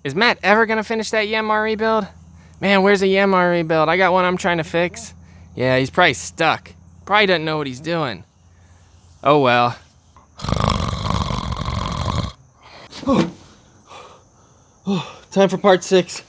Is Matt ever gonna finish that Yanmar rebuild? Man, where's the Yanmar rebuild? I got one I'm trying to fix. Yeah, he's probably stuck. Probably doesn't know what he's doing. Oh well. Time for part 6.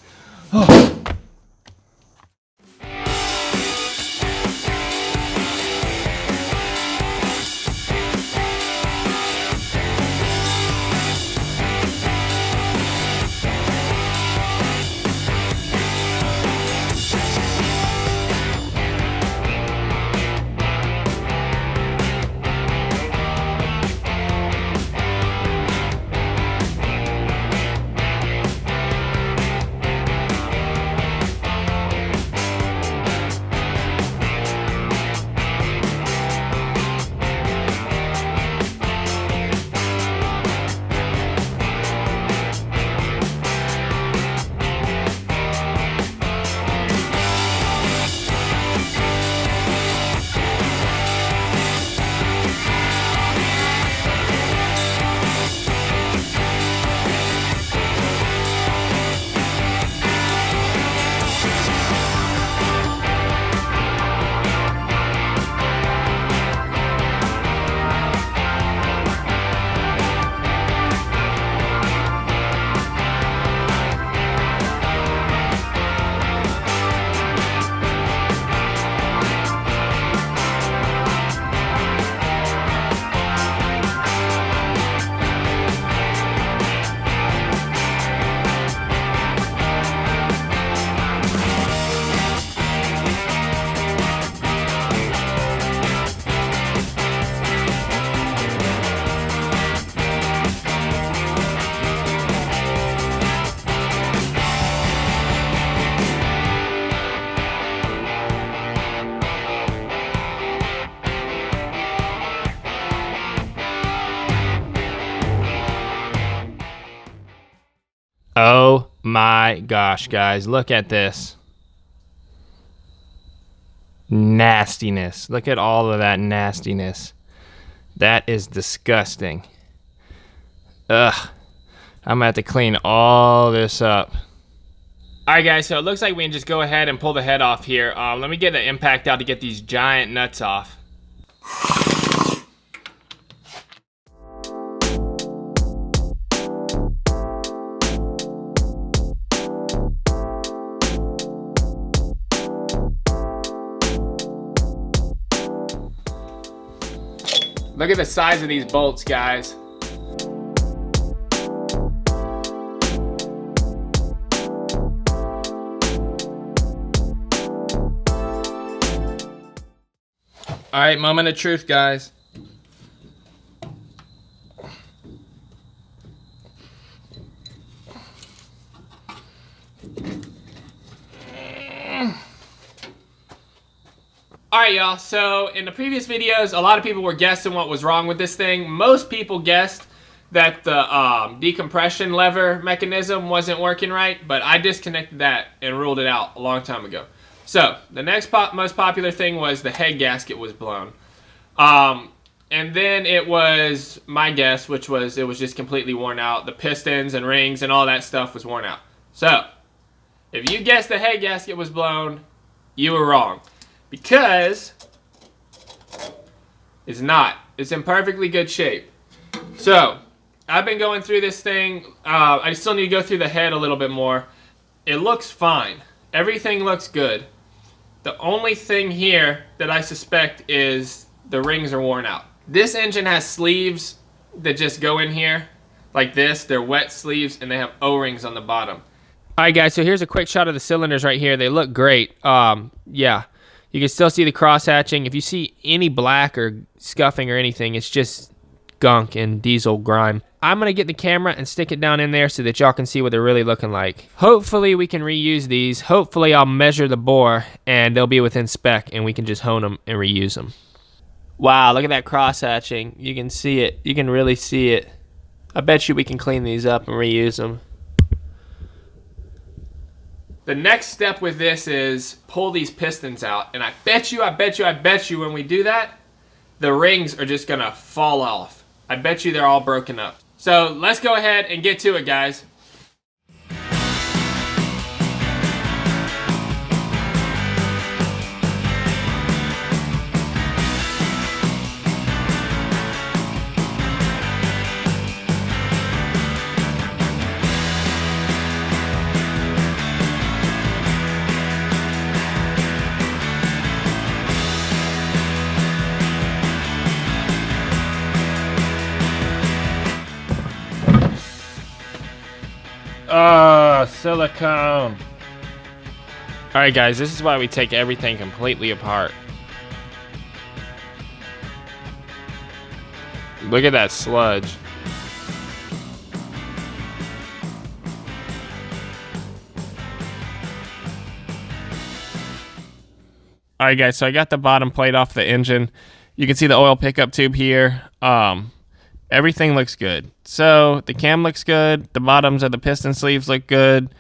Oh my gosh, guys, look at this. Nastiness. Look at all of that nastiness. That is disgusting. Ugh. I'm gonna have to clean all this up. Alright guys, so it looks like we can just go ahead and pull the head off here. Let me get the impact out to get these giant nuts off. Look at the size of these bolts, guys. All right, moment of truth, guys. Alright y'all, so in the previous videos, a lot of people were guessing what was wrong with this thing. Most people guessed that the decompression lever mechanism wasn't working right, but I disconnected that and ruled it out a long time ago. So, the next most popular thing was the head gasket was blown. And then it was my guess, which was it was just completely worn out. The pistons and rings and all that stuff was worn out. So, if you guessed the head gasket was blown, you were wrong. Because it's not. It's in perfectly good shape. So, I've been going through this thing. I still need to go through the head a little bit more. It looks fine. Everything looks good. The only thing here that I suspect is the rings are worn out. This engine has sleeves that just go in here like this. They're wet sleeves and they have O-rings on the bottom. Alright guys, so here's a quick shot of the cylinders right here. They look great. Yeah. You can still see the cross hatching. If you see any black or scuffing or anything, it's just gunk and diesel grime. I'm going to get the camera and stick it down in there so that y'all can see what they're really looking like. Hopefully we can reuse these. Hopefully I'll measure the bore and they'll be within spec and we can just hone them and reuse them. Wow, look at that cross hatching. You can see it. You can really see it. I bet you we can clean these up and reuse them. The next step with this is pull these pistons out. And I bet you when we do that, the rings are just gonna fall off. I bet you they're all broken up. So let's go ahead and get to it, guys. Oh, silicone. All right, guys, this is why we take everything completely apart. Look at that sludge. All right, guys, so I got the bottom plate off the engine. You can see the oil pickup tube here. Everything looks good. So the cam looks good. The bottoms of the piston sleeves look good.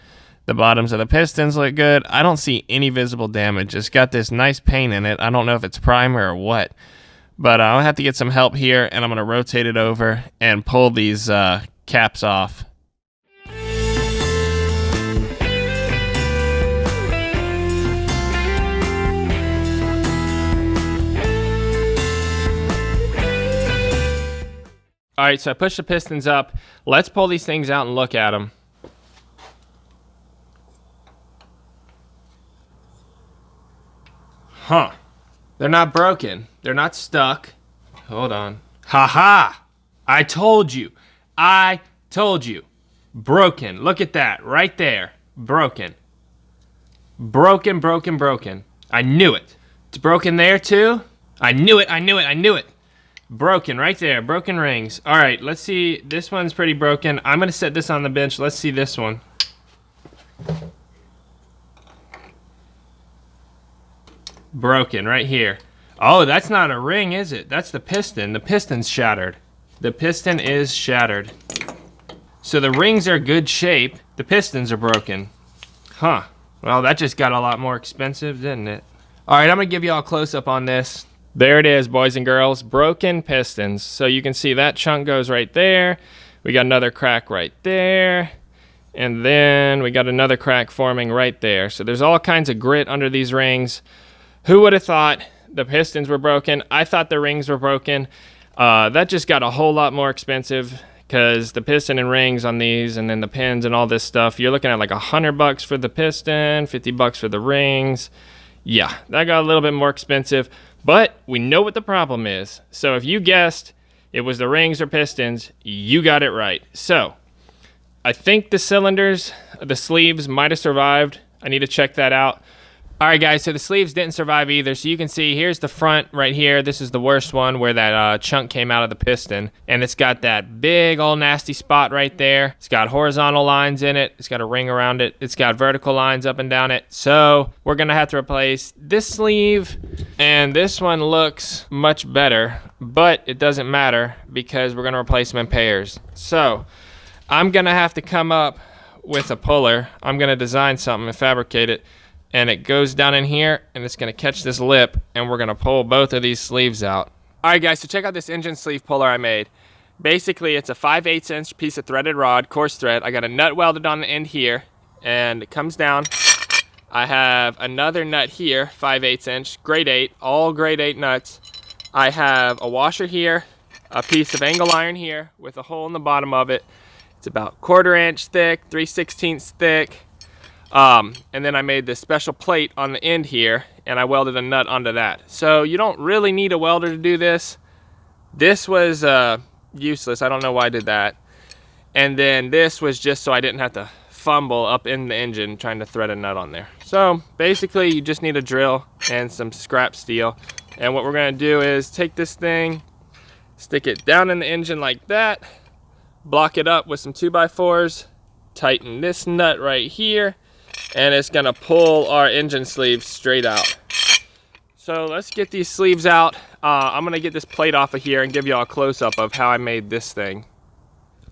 The bottoms of the pistons look good. I don't see any visible damage. It's got this nice paint in it. I don't know if it's primer or what. But I'll have to get some help here, and I'm going to rotate it over and pull these caps off. All right, so I pushed the pistons up. Let's pull these things out and look at them. Huh. They're not broken. They're not stuck. Hold on. Ha-ha! I told you. I told you. Broken. Look at that. Right there. Broken. Broken, broken, broken. I knew it. It's broken there too? I knew it. I knew it. I knew it. Broken right there. Broken rings. All right, let's see. This one's pretty broken. I'm going to set this on the bench. Let's see this one. Broken right here. Oh, that's not a ring, is it? That's the piston. The piston's shattered. The piston is shattered. So the rings are good shape. The pistons are broken. Huh. Well, that just got a lot more expensive, didn't it? All right, I'm going to give you all a close-up on this. There it is, boys and girls. Broken pistons. So you can see that chunk goes right there. We got another crack right there. And then we got another crack forming right there. So there's all kinds of grit under these rings. Who would have thought the pistons were broken? I thought the rings were broken. That just got a whole lot more expensive because the piston and rings on these and then the pins and all this stuff, you're looking at like $100 for the piston, $50 for the rings. Yeah, that got a little bit more expensive, but we know what the problem is. So if you guessed it was the rings or pistons, you got it right. So I think the cylinders, the sleeves might have survived. I need to check that out. All right, guys, so the sleeves didn't survive either. So you can see here's the front right here. This is the worst one where that chunk came out of the piston. And it's got that big old nasty spot right there. It's got horizontal lines in it. It's got a ring around it. It's got vertical lines up and down it. So we're going to have to replace this sleeve. And this one looks much better. But it doesn't matter because we're going to replace them in pairs. So I'm going to have to come up with a puller. I'm going to design something and fabricate it. And it goes down in here, and it's going to catch this lip, and we're going to pull both of these sleeves out. All right, guys, so check out this engine sleeve puller I made. Basically, it's a 5/8 inch piece of threaded rod, coarse thread. I got a nut welded on the end here, and it comes down. I have another nut here, 5/8 inch, grade 8, all grade 8 nuts. I have a washer here, a piece of angle iron here with a hole in the bottom of it. It's about 1/4 inch thick, 3/16 thick. And then I made this special plate on the end here, and I welded a nut onto that. So you don't really need a welder to do this. This was useless. I don't know why I did that. And then this was just so I didn't have to fumble up in the engine trying to thread a nut on there. So basically you just need a drill and some scrap steel. And what we're going to do is take this thing, stick it down in the engine like that, block it up with some 2x4s, tighten this nut right here, and it's gonna pull our engine sleeves straight out. So let's get these sleeves out. I'm gonna get this plate off of here and give you all a close-up of how I made this thing.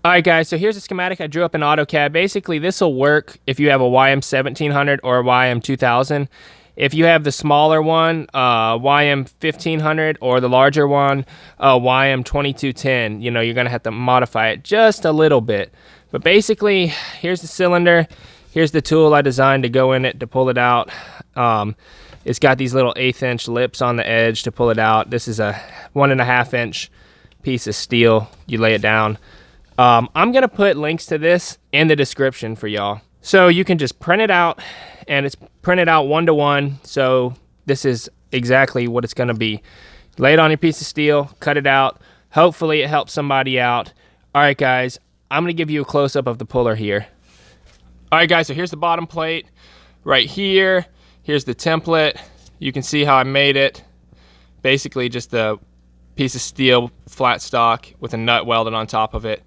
All right, guys, so here's a schematic I drew up in AutoCAD. Basically, this will work if you have a YM1700 or a YM2000. If you have the smaller one, YM1500, or the larger one, YM2210, you know, you're gonna have to modify it just a little bit. But basically, here's the cylinder. Here's the tool I designed to go in it to pull it out. It's got these little 1/8 inch lips on the edge to pull it out. This is a 1.5 inch piece of steel. You lay it down. I'm gonna put links to this in the description for y'all. So you can just print it out, and it's printed out 1-to-1. So this is exactly what it's gonna be. Lay it on your piece of steel, cut it out. Hopefully it helps somebody out. All right, guys, I'm gonna give you a close-up of the puller here. All right, guys, so here's the bottom plate right here. Here's the template. You can see how I made it. Basically just a piece of steel flat stock with a nut welded on top of it.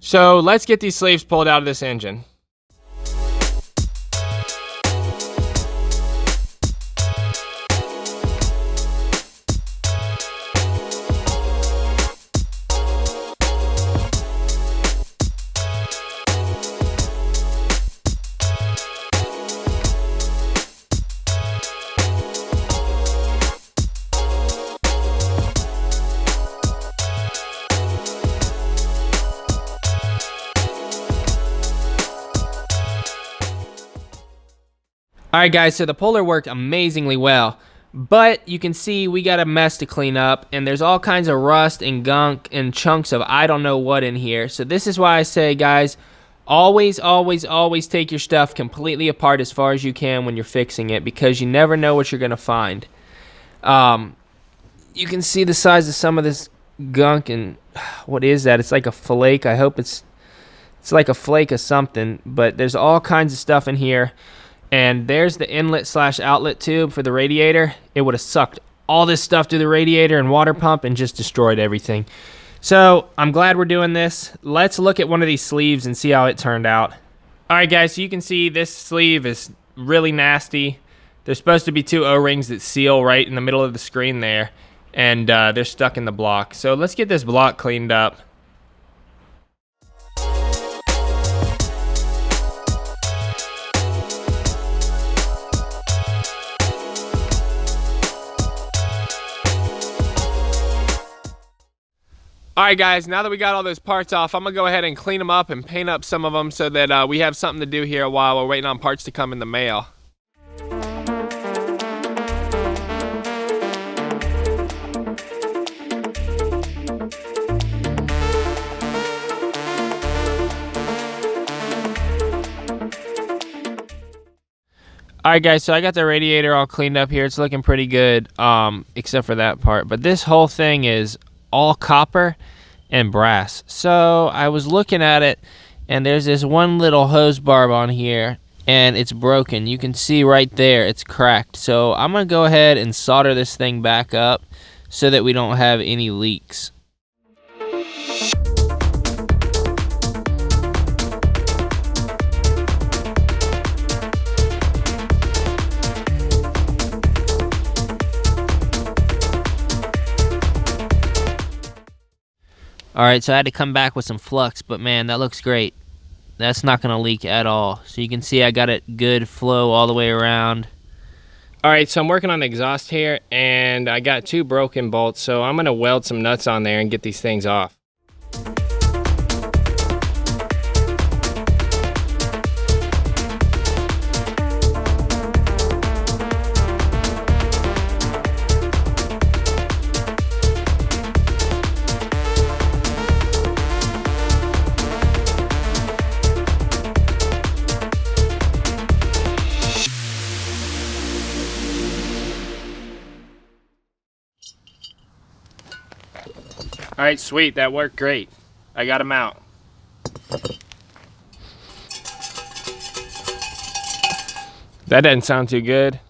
So let's get these sleeves pulled out of this engine. Alright guys, so the puller worked amazingly well, but you can see we got a mess to clean up, and there's all kinds of rust and gunk and chunks of I don't know what in here. So this is why I say, guys, always take your stuff completely apart as far as you can when you're fixing it, because you never know what you're going to find. You can see the size of some of this gunk, and what is that? It's like a flake. I hope it's like a flake of something, but there's all kinds of stuff in here. And there's the inlet/outlet tube for the radiator. It would have sucked all this stuff to the radiator and water pump and just destroyed everything. So I'm glad we're doing this. Let's look at one of these sleeves and see how it turned out. All right, guys, so you can see this sleeve is really nasty. There's supposed to be 2 O-rings that seal right in the middle of the screen there, and they're stuck in the block. So let's get this block cleaned up. Alright guys, now that we got all those parts off, I'm going to go ahead and clean them up and paint up some of them so that we have something to do here while we're waiting on parts to come in the mail. Alright guys, so I got the radiator all cleaned up here. It's looking pretty good, except for that part. But this whole thing is all copper and brass. So I was looking at it, and there's this one little hose barb on here, and it's broken. You can see right there it's cracked. So I'm gonna go ahead and solder this thing back up so that we don't have any leaks. Alright, so I had to come back with some flux, but man, that looks great. That's not going to leak at all. So you can see I got it good flow all the way around. Alright, so I'm working on the exhaust here, and I got 2 broken bolts, so I'm going to weld some nuts on there and get these things off. Alright, sweet, that worked great. I got them out. That doesn't sound too good.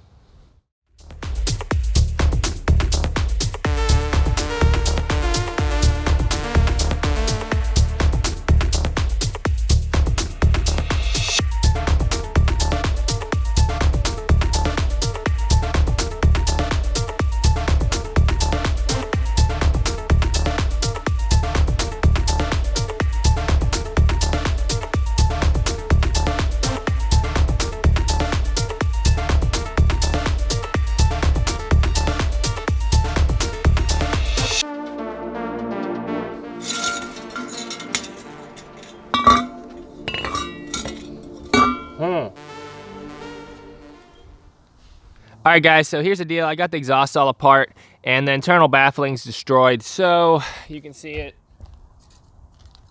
Alright guys, so here's the deal. I got the exhaust all apart and the internal baffling's destroyed. So you can see it.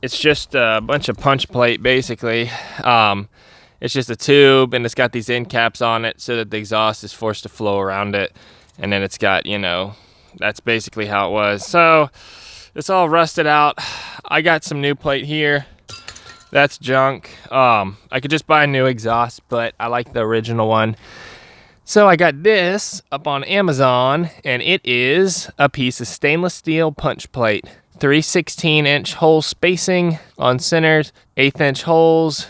It's just a bunch of punch plate basically. It's just a tube and it's got these end caps on it so that the exhaust is forced to flow around it. And then it's got, you know, that's basically how it was. So it's all rusted out. I got some new plate here That's junk. I could just buy a new exhaust, but I like the original one. So I got this up on Amazon, and it is a piece of stainless steel punch plate. 3 16-inch hole spacing on centers, 1/8-inch holes,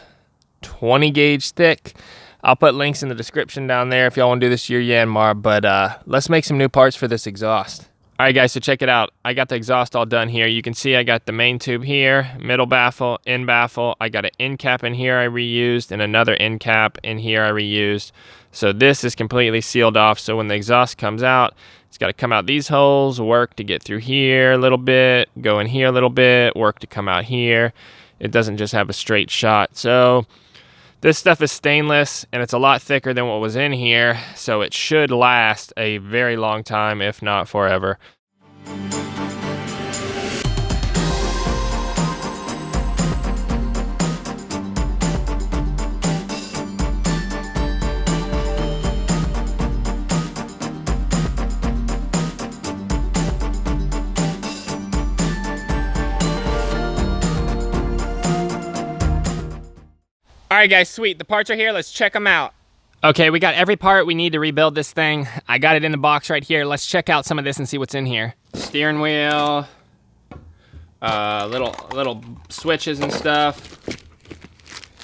20 gauge thick. I'll put links in the description down there if y'all want to do this to your Yanmar, but let's make some new parts for this exhaust. All right, guys, so check it out. I got the exhaust all done here. You can see I got the main tube here, middle baffle, end baffle. I got an end cap in here I reused and another end cap in here I reused. So this is completely sealed off. So when the exhaust comes out, it's got to come out these holes, work to get through here a little bit, go in here a little bit, work to come out here. It doesn't just have a straight shot. So this stuff is stainless, and it's a lot thicker than what was in here, so it should last a very long time, if not forever. All right, guys, sweet. The parts are here. Let's check them out. Okay, we got every part we need to rebuild this thing. I got it in the box right here. Let's check out some of this and see what's in here. Steering wheel, little switches and stuff.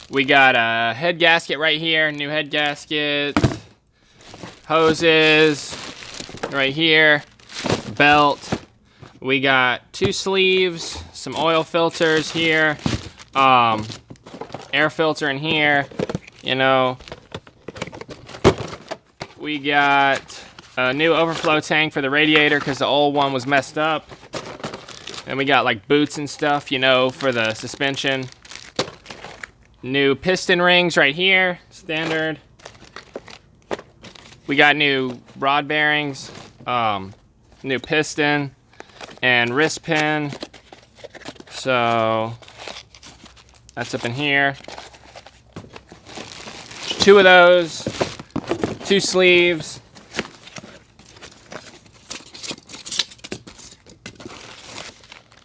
We got a head gasket right here, new head gasket. Hoses right here, belt. We got 2 sleeves, some oil filters here. Air filter in here, you know. We got a new overflow tank for the radiator because the old one was messed up. And we got like boots and stuff, you know, for the suspension. New piston rings right here, standard. We got new rod bearings, new piston and wrist pin. So that's up in here. 2 of those, 2 sleeves.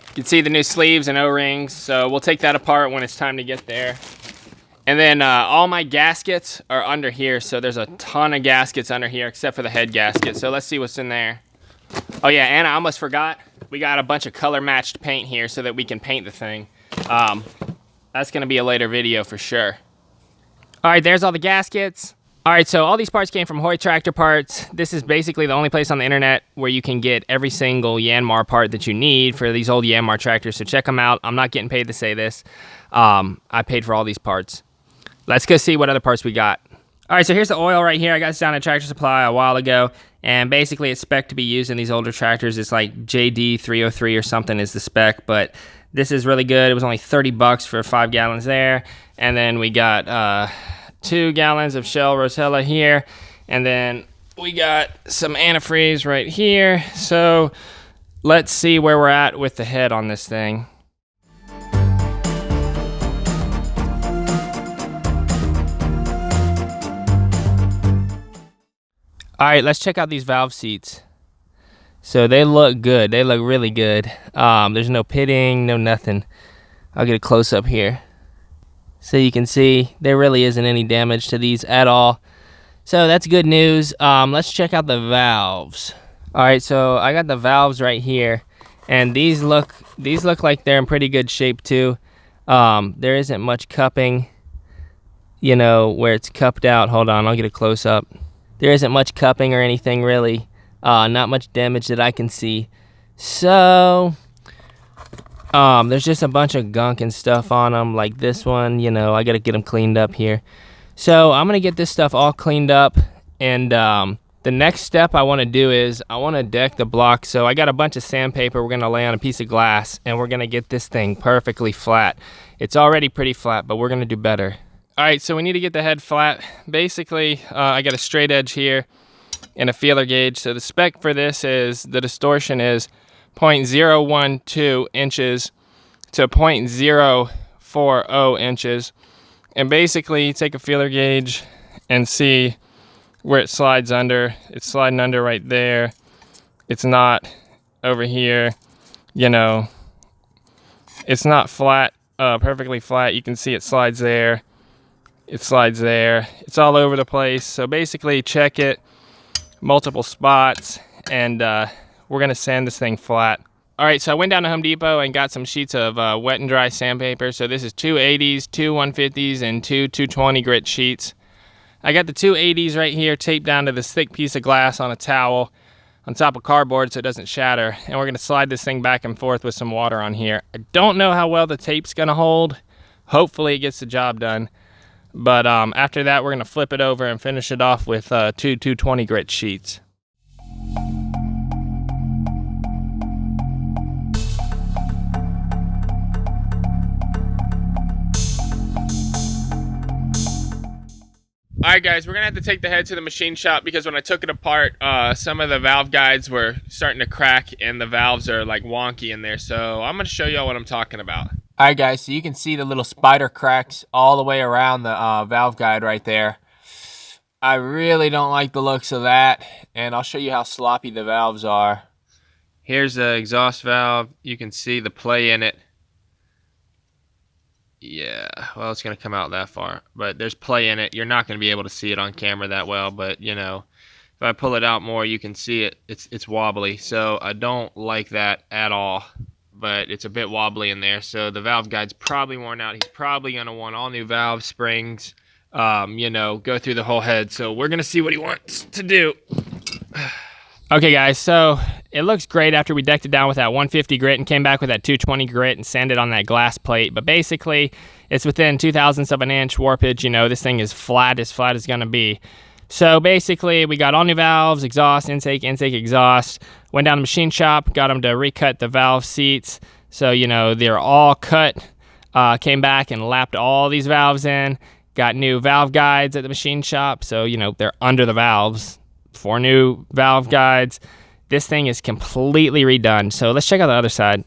You can see the new sleeves and O-rings, so we'll take that apart when it's time to get there. And then all my gaskets are under here, so there's a ton of gaskets under here except for the head gasket. So let's see what's in there. Oh yeah, and I almost forgot, we got a bunch of color matched paint here so that we can paint the thing. That's gonna be a later video for sure. All right, there's all the gaskets. All right, so all these parts came from Hoy Tractor Parts. This is basically the only place on the internet where you can get every single Yanmar part that you need for these old Yanmar tractors, so check them out. I'm not getting paid to say this. I paid for all these parts. Let's go see what other parts we got. All right, so here's the oil right here. I got this down at Tractor Supply a while ago, and basically it's spec to be used in these older tractors. It's like JD 303 or something is the spec, but this is really good. It was only 30 bucks for 5 gallons there. And then we got 2 gallons of Shell Rosella here. And then we got some antifreeze right here. So let's see where we're at with the head on this thing. All right, let's check out these valve seats. So they look good. They look really good. There's no pitting, no nothing. I'll get a close up here. So you can see there really isn't any damage to these at all. So that's good news. Let's check out the valves. All right, so I got the valves right here, and these look like they're in pretty good shape too. There isn't much cupping, you know, where it's cupped out. Hold on, I'll get a close up. There isn't much cupping or anything really. Not much damage that I can see. So there's just a bunch of gunk and stuff on them, like this one, you know. I gotta get them cleaned up here. So I'm gonna get this stuff all cleaned up, and the next step I want to do is I want to deck the block. So I got a bunch of sandpaper we're gonna lay on a piece of glass, and we're gonna get this thing perfectly flat. It's already pretty flat, but we're gonna do better. All right, so we need to get the head flat. Basically, I got a straight edge here and a feeler gauge. So the spec for this is, the distortion is 0.012 inches to 0.040 inches. And basically, you take a feeler gauge and see where it slides under. It's sliding under right there. It's not over here, you know. It's not flat perfectly flat. You can see it slides there. It slides there. It's all over the place. So basically check it, multiple spots, and we're gonna sand this thing flat. All right, so I went down to Home Depot and got some sheets of wet and dry sandpaper. So this is 2 80s, 2 150s, and 2 220 grit sheets. I got the 2 80s right here taped down to this thick piece of glass on a towel on top of cardboard so it doesn't shatter. And we're gonna slide this thing back and forth with some water on here. I don't know how well the tape's gonna hold. Hopefully it gets the job done. But after that, we're gonna flip it over and finish it off with 2 220 grit sheets. Alright guys, we're going to have to take the head to the machine shop because when I took it apart, some of the valve guides were starting to crack and the valves are like wonky in there. So I'm going to show y'all what I'm talking about. Alright guys, so you can see the little spider cracks all the way around the valve guide right there. I really don't like the looks of that, and I'll show you how sloppy the valves are. Here's the exhaust valve. You can see the play in it. Yeah, well, it's going to come out that far, but there's play in it. You're not going to be able to see it on camera that well, but, you know, if I pull it out more, you can see it. It's wobbly, so I don't like that at all, but it's a bit wobbly in there, so the valve guide's probably worn out. He's probably going to want all new valve springs, you know, go through the whole head, so we're going to see what he wants to do. Okay guys, so it looks great after we decked it down with that 150 grit and came back with that 220 grit and sanded on that glass plate. But basically, it's within 0.02 of an inch warpage. You know, this thing is flat as gonna be. So basically, we got all new valves, exhaust, intake, exhaust. Went down to the machine shop, got them to recut the valve seats. So, you know, they're all cut. Came back and lapped all these valves in. Got new valve guides at the machine shop. So, you know, they're under the valves. 4 new valve guides. This thing is completely redone. So let's check out the other side.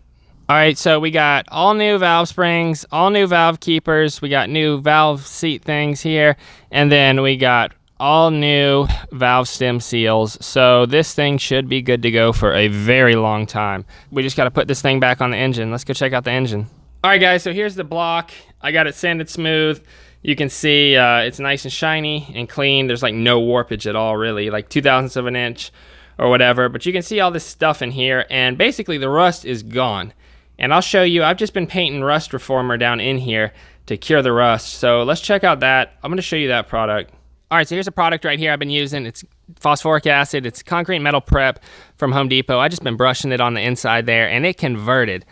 All right, so we got all new valve springs, all new valve keepers. We got new valve seat things here. And then we got all new valve stem seals. So this thing should be good to go for a very long time. We just got to put this thing back on the engine. Let's go check out the engine. All right, guys, so here's the block. I got it sanded smooth. You can see it's nice and shiny and clean. There's like no warpage at all, really, like 0.02 of an inch or whatever. But you can see all this stuff in here, and basically the rust is gone. And I'll show you, I've just been painting rust reformer down in here to cure the rust. So let's check out that. I'm gonna show you that product. All right, so here's a product right here I've been using. It's phosphoric acid. It's concrete metal prep from Home Depot. I've just been brushing it on the inside there, and it converted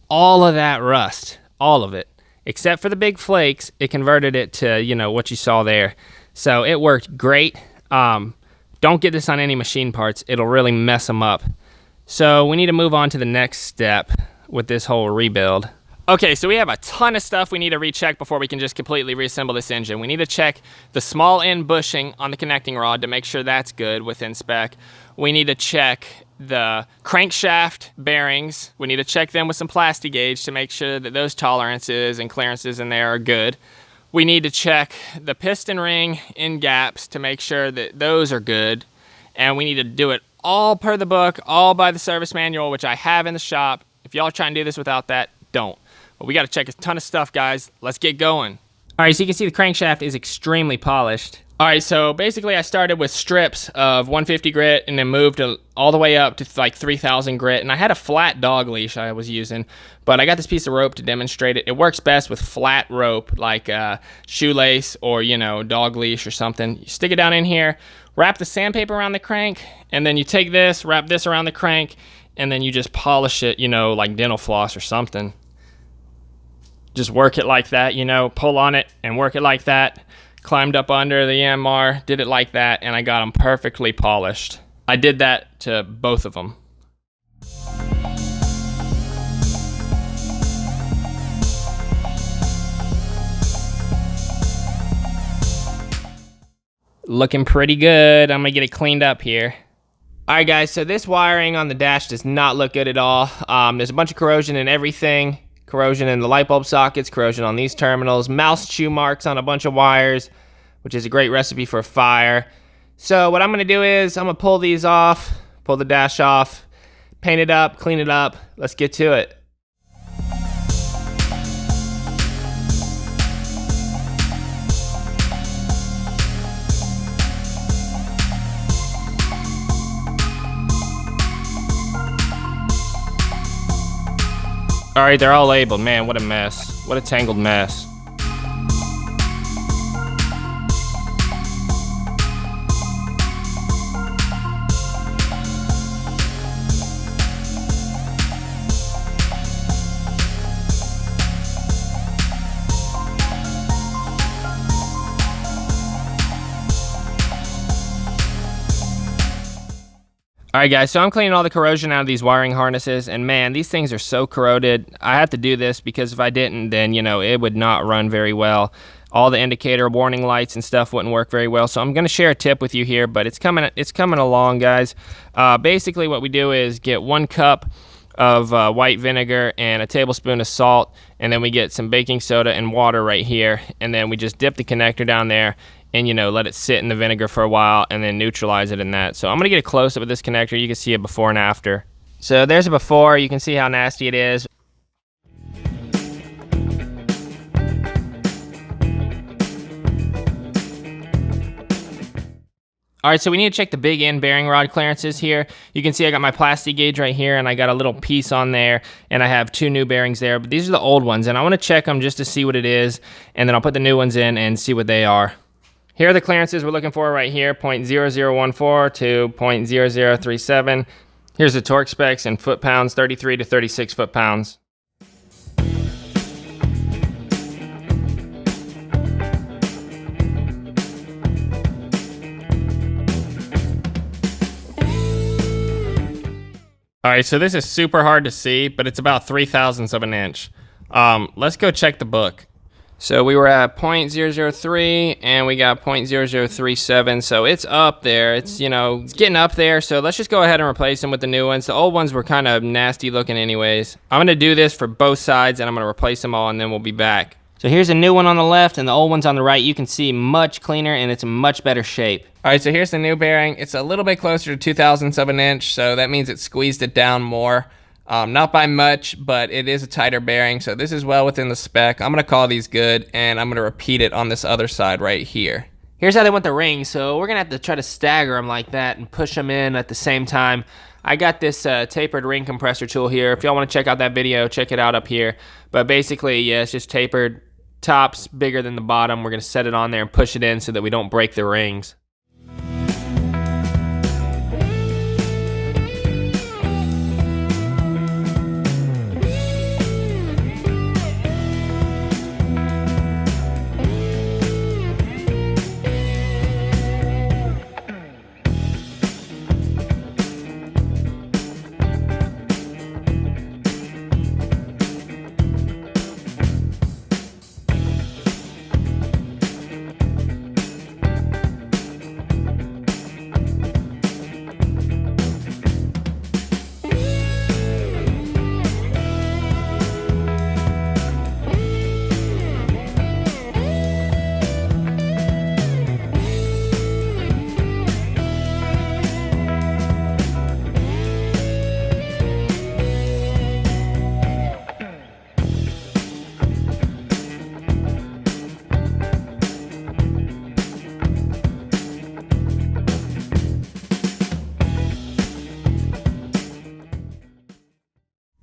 all of that rust, all of it. Except for the big flakes, it converted it to, you know, what you saw there. So it worked great. Don't get this on any machine parts. It'll really mess them up. So we need to move on to the next step with this whole rebuild. Okay, so we have a ton of stuff we need to recheck before we can just completely reassemble this engine. We need to check the small end bushing on the connecting rod to make sure that's good within spec. We need to check the crankshaft bearings. We need to check them with some plastic gauge to make sure that those tolerances and clearances in there are good. We need to check the piston ring in gaps to make sure that those are good. And we need to do it all per the book, all by the service manual, which I have in the shop. If y'all are trying to do this without that, don't. But we got to check a ton of stuff, guys. Let's get going. All right, so you can see the crankshaft is extremely polished. All right, so basically I started with strips of 150 grit and then moved all the way up to like 3000 grit. And I had a flat dog leash I was using, but I got this piece of rope to demonstrate it. It works best with flat rope, like shoelace or, you know, dog leash or something. You stick it down in here, wrap the sandpaper around the crank, and then you take this, wrap this around the crank, and then you just polish it, you know, like dental floss or something. Just work it like that, you know, pull on it and work it like that. Climbed up under the Yanmar, did it like that, and I got them perfectly polished. I did that to both of them. Looking pretty good. I'm gonna get it cleaned up here. All right, guys, so this wiring on the dash does not look good at all. There's a bunch of corrosion in everything. Corrosion in the light bulb sockets, corrosion on these terminals, mouse chew marks on a bunch of wires, which is a great recipe for a fire. So what I'm gonna do is I'm gonna pull these off, pull the dash off, paint it up, clean it up. Let's get to it. All right, they're all labeled. Man, what a mess. What a tangled mess. Alright guys, so I'm cleaning all the corrosion out of these wiring harnesses, and man, these things are so corroded. I have to do this because if I didn't, then, you know, it would not run very well. All the indicator warning lights and stuff wouldn't work very well, so I'm going to share a tip with you here, but it's coming along, guys. Basically what we do is get 1 cup of white vinegar and a tablespoon of salt, and then we get some baking soda and water right here, and then we just dip the connector down there and, you know, let it sit in the vinegar for a while and then neutralize it in that. So I'm gonna get a close-up of this connector. You can see it before and after. So there's a before. You can see how nasty it is. All right, so we need to check the big end bearing rod clearances here. You can see I got my plastic gauge right here, and I got a little piece on there, and I have 2 new bearings there, but these are the old ones, and I wanna check them just to see what it is, and then I'll put the new ones in and see what they are. Here are the clearances we're looking for right here, 0.0014 to 0.0037. Here's the torque specs in foot-pounds, 33 to 36 foot-pounds. All right, so this is super hard to see, but it's about 3/1000ths of an inch. Let's go check the book. So we were at 0.003 and we got 0.0037, so it's up there. It's, you know, it's getting up there, so let's just go ahead and replace them with the new ones. The old ones were kind of nasty looking anyways. I'm gonna do this for both sides and I'm gonna replace them all and then we'll be back. So here's a new one on the left and the old one's on the right. You can see much cleaner and it's in much better shape. All right, so here's the new bearing. It's a little bit closer to 2/1000ths of an inch, so that means it squeezed it down more. Not by much, but it is a tighter bearing, so this is well within the spec. I'm gonna call these good, and I'm gonna repeat it on this other side right here. Here's how they want the rings, so we're gonna have to try to stagger them like that and push them in at the same time. I got this tapered ring compressor tool here. If y'all wanna check out that video, check it out up here. But basically, yeah, it's just tapered, tops bigger than the bottom. We're gonna set it on there and push it in so that we don't break the rings.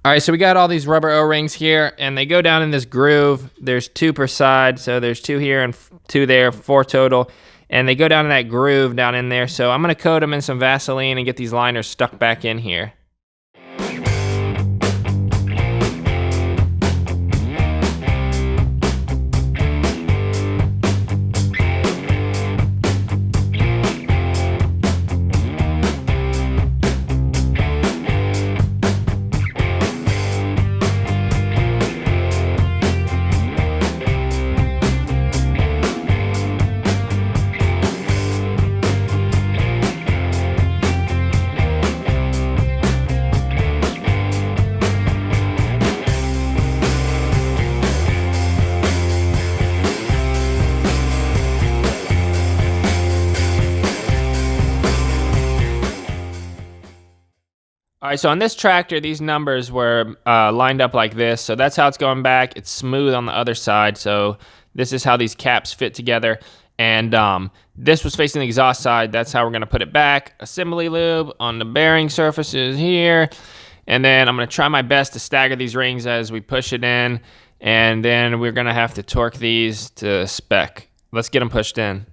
All right, so we got all these rubber O-rings here, and they go down in this groove. There's 2 per side, so there's 2 here and 2 there, 4 total. And they go down in that groove down in there, so I'm gonna coat them in some Vaseline and get these liners stuck back in here. All right, so on this tractor, these numbers were lined up like this. So that's how it's going back. It's smooth on the other side. So this is how these caps fit together. And this was facing the exhaust side. That's how we're gonna put it back. Assembly lube on the bearing surfaces here. And then I'm gonna try my best to stagger these rings as we push it in, and then we're gonna have to torque these to spec. Let's get them pushed in.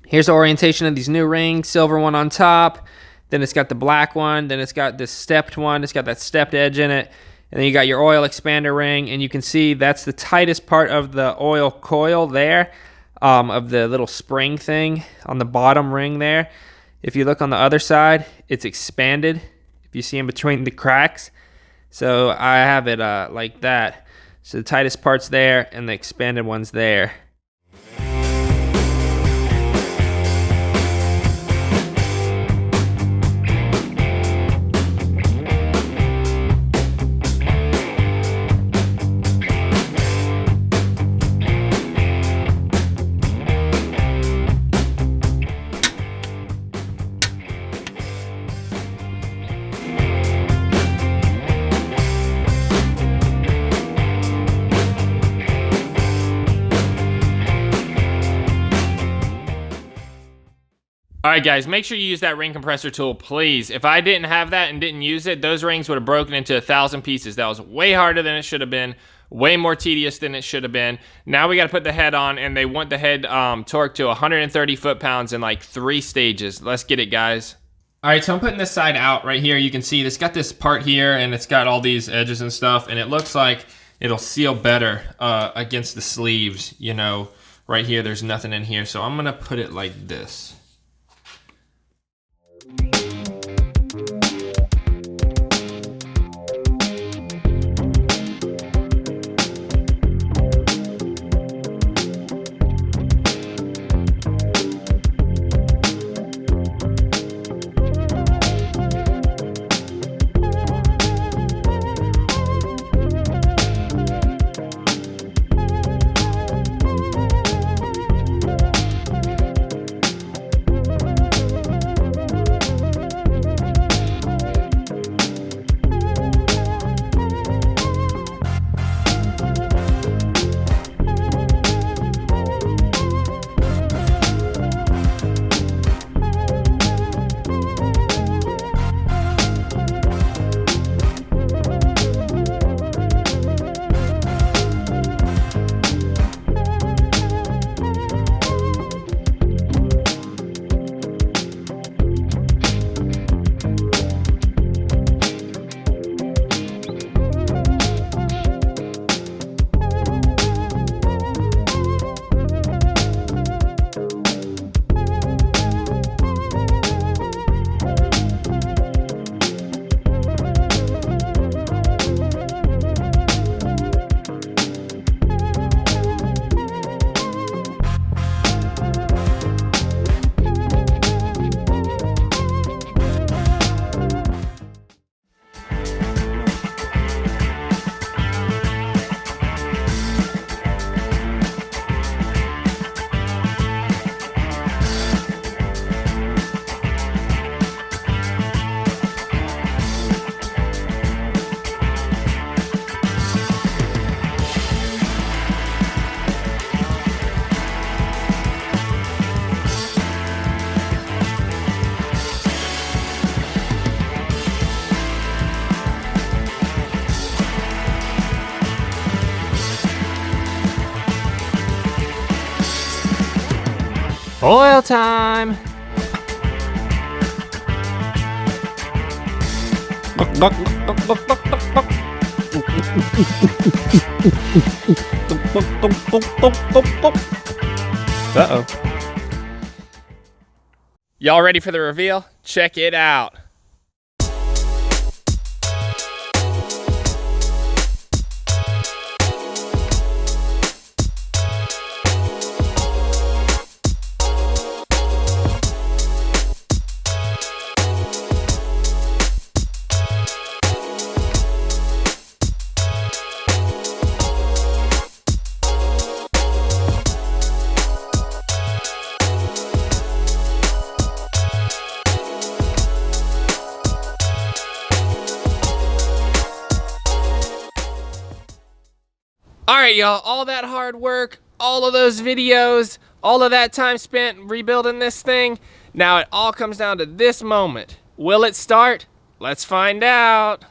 Here's the orientation of these new rings. Silver one on top, then it's got the black one, then it's got this stepped one, it's got that stepped edge in it, and then you got your oil expander ring, and you can see that's the tightest part of the oil coil there, of the little spring thing on the bottom ring there. If you look on the other side, it's expanded, if you see in between the cracks. So I have it like that. So the tightest part's there and the expanded one's there. Alright guys, make sure you use that ring compressor tool, please. If I didn't have that and didn't use it, those rings would have broken into 1,000 pieces. That was way harder than it should have been, way more tedious than it should have been. Now we got to put the head on, and they want the head torqued to 130 foot-pounds in like 3 stages. Let's get it, guys. Alright, so I'm putting this side out right here. You can see it's got this part here, and it's got all these edges and stuff, and it looks like it'll seal better against the sleeves. You know, right here, there's nothing in here, so I'm going to put it like this. Oil time! Uh-oh. Y'all ready for the reveal? Check it out. Alright y'all, all that hard work, all of those videos, all of that time spent rebuilding this thing, now it all comes down to this moment. Will it start? Let's find out.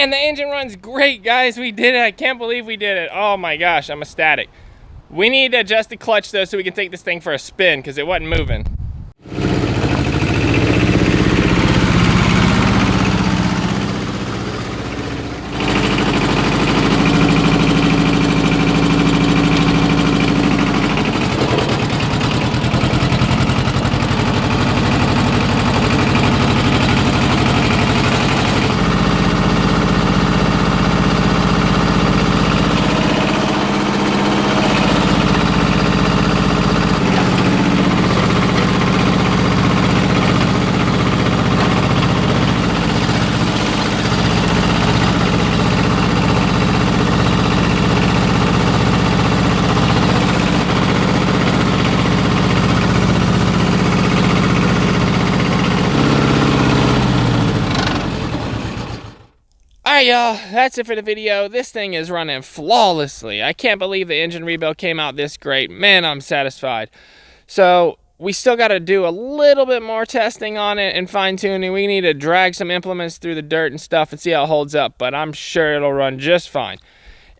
Man, the engine runs great, guys. We did it. I can't believe we did it. Oh my gosh, I'm ecstatic. We need to adjust the clutch though so we can take this thing for a spin because it wasn't moving. Alright y'all, that's it for the video. This thing is running flawlessly. I can't believe the engine rebuild came out this great. Man, I'm satisfied. So we still got to do a little bit more testing on it and fine tuning. We need to drag some implements through the dirt and stuff and see how it holds up, but I'm sure it'll run just fine.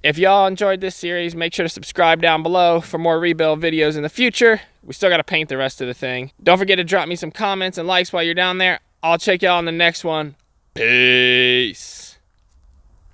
If y'all enjoyed this series, make sure to subscribe down below for more rebuild videos in the future. We still got to paint the rest of the thing. Don't forget to drop me some comments and likes while you're down there. I'll check y'all on the next one. Peace.